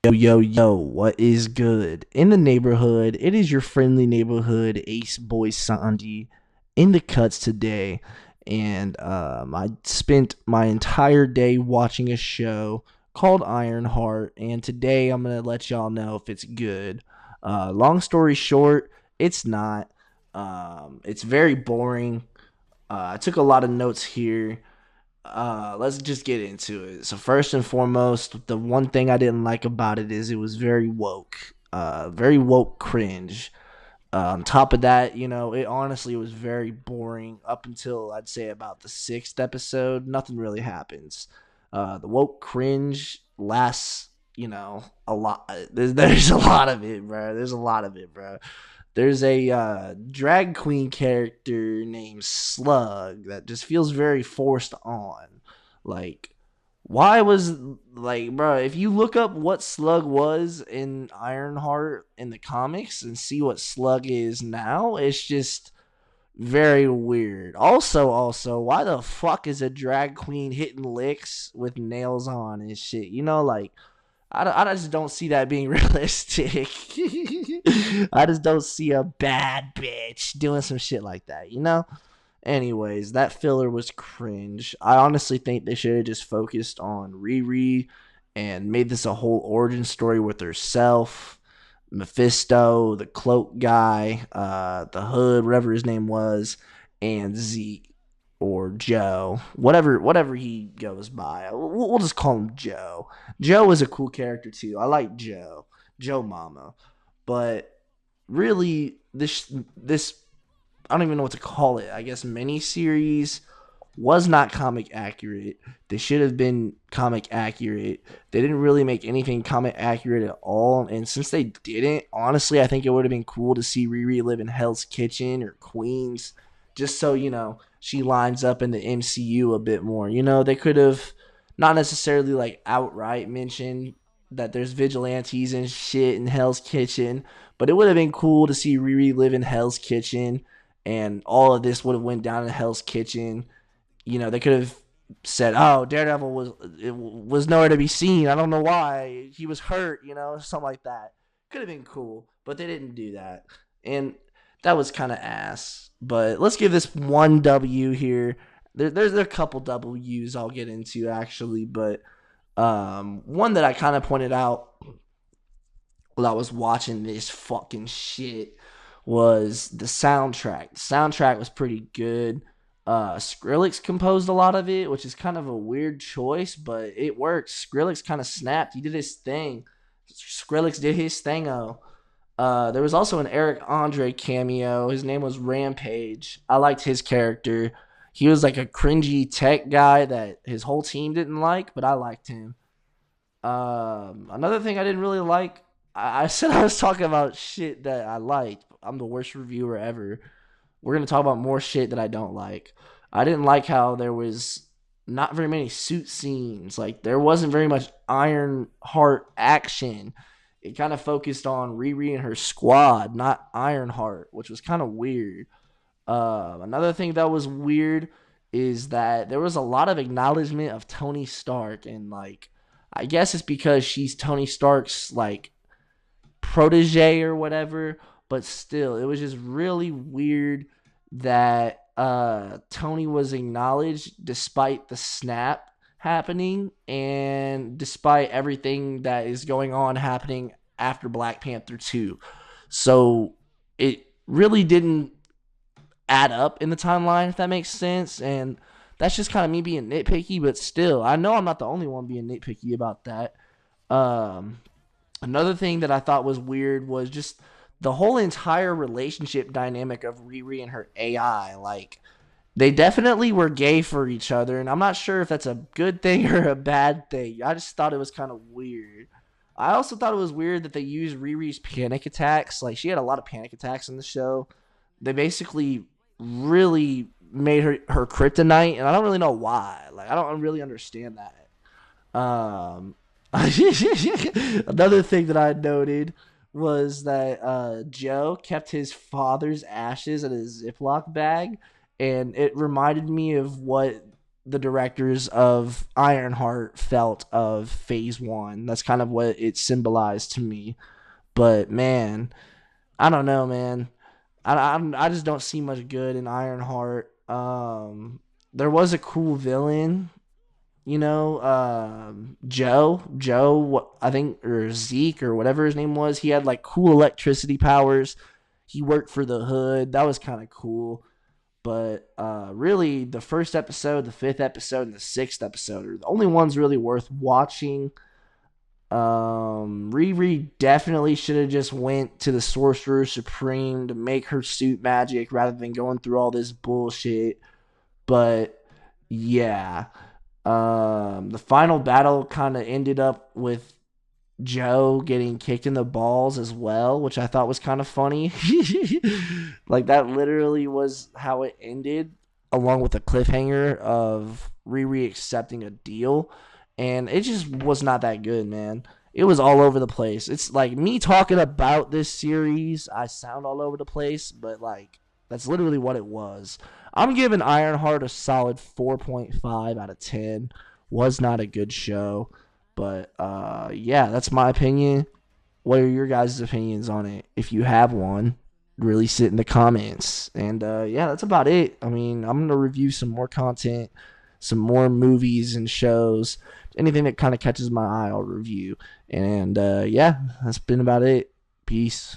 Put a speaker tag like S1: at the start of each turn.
S1: Yo, yo, yo, what is good? In the neighborhood, it is your friendly neighborhood Ace Boy Sandy in the cuts today. And I spent my entire day watching a show called Ironheart. And today I'm going to let y'all know if it's good. Long story short, it's not. It's very boring. I took a lot of notes here. Let's just get into it. So first and foremost, the one thing I didn't like about it is it was very woke. Very woke cringe. On top of that, it honestly was very boring up until I'd say about the sixth episode. Nothing really happens. The woke cringe lasts, a lot. There's a lot of it, bro. There's a lot of it, bro. There's a drag queen character named Slug that just feels very forced on. Like, why was like, bro? If you look up what Slug was in Ironheart in the comics and see what Slug is now, it's just very weird. Also, why the fuck is a drag queen hitting licks with nails on and shit? Like I just don't see that being realistic. I just don't see a bad bitch doing some shit like that. Anyways, that filler was cringe. I honestly think they should have just focused on Riri and made this a whole origin story with herself, Mephisto, the cloak guy, the Hood, whatever his name was, and Zeke or Joe, whatever he goes by. We'll just call him Joe. Joe is a cool character too. I like Joe Mama, but really this I don't even know what to call it. I guess mini series was not comic accurate. They should have been comic accurate. They didn't really make anything comic accurate at all. And since they didn't, honestly, I think it would have been cool to see Riri live in Hell's Kitchen or Queens, just so she lines up in the MCU a bit more. They could have not necessarily like outright mentioned that there's vigilantes and shit in Hell's Kitchen, but it would have been cool to see Riri live in Hell's Kitchen, and all of this would have went down in Hell's Kitchen. They could have said, "Oh, Daredevil was nowhere to be seen. I don't know why. He was hurt." Something like that. Could have been cool, but they didn't do that, and that was kind of ass. But let's give this one W here. There's a couple W's I'll get into actually, but one that I kind of pointed out while I was watching this fucking shit was the soundtrack. The soundtrack was pretty good. Skrillex composed a lot of it, which is kind of a weird choice, but it works. Skrillex kind of snapped. He did his thing. Skrillex did his thing. There was also an Eric Andre cameo. His name was Rampage. I liked his character. He was like a cringy tech guy that his whole team didn't like, but I liked him. Another thing I didn't really like, I said I was talking about shit that I liked. I'm the worst reviewer ever. We're gonna talk about more shit that I don't like. I didn't like how there was not very many suit scenes. Like there wasn't very much Iron Heart action. It kind of focused on Riri and her squad, not Ironheart, which was kind of weird. Another thing that was weird is that there was a lot of acknowledgement of Tony Stark, and like I guess it's because she's Tony Stark's like protege or whatever, but still, it was just really weird that Tony was acknowledged despite the snap happening and despite everything that is going on happening after Black Panther 2. So it really didn't add up in the timeline, if that makes sense. And that's just kind of me being nitpicky, but still, I know I'm not the only one being nitpicky about that. Um, Another thing that I thought was weird was just the whole entire relationship dynamic of Riri and her AI. Like, they definitely were gay for each other, and I'm not sure if that's a good thing or a bad thing. I just thought it was kind of weird. I also thought it was weird that they used Riri's panic attacks. Like, she had a lot of panic attacks in the show. They basically really made her kryptonite, and I don't really know why. Like, I don't really understand that. Another thing that I noted was that Joe kept his father's ashes in a Ziploc bag, and it reminded me of what the directors of Ironheart felt of Phase One. That's kind of what it symbolized to me. But man, I don't know, man. I just don't see much good in Ironheart. There was a cool villain, Joe, I think, or Zeke or whatever his name was. He had like cool electricity powers. He worked for the Hood. That was kind of cool. But really, the first episode, the fifth episode, and the sixth episode are the only ones really worth watching. Riri definitely should have just went to the Sorcerer Supreme to make her suit magic rather than going through all this bullshit. But yeah, the final battle kind of ended up with Joe getting kicked in the balls as well, which I thought was kind of funny. Like that literally was how it ended, along with a cliffhanger of Riri accepting a deal, and it just was not that good, man. It was all over the place. It's like me talking about this series, I sound all over the place, but like that's literally what it was. I'm giving Ironheart a solid 4.5 out of 10. Was not a good show. But yeah, that's my opinion. What are your guys' opinions on it? If you have one, really sit in the comments. And yeah, that's about it. I mean, I'm gonna review some more content, some more movies and shows. Anything that kind of catches my eye, I'll review. And yeah, that's been about it. Peace.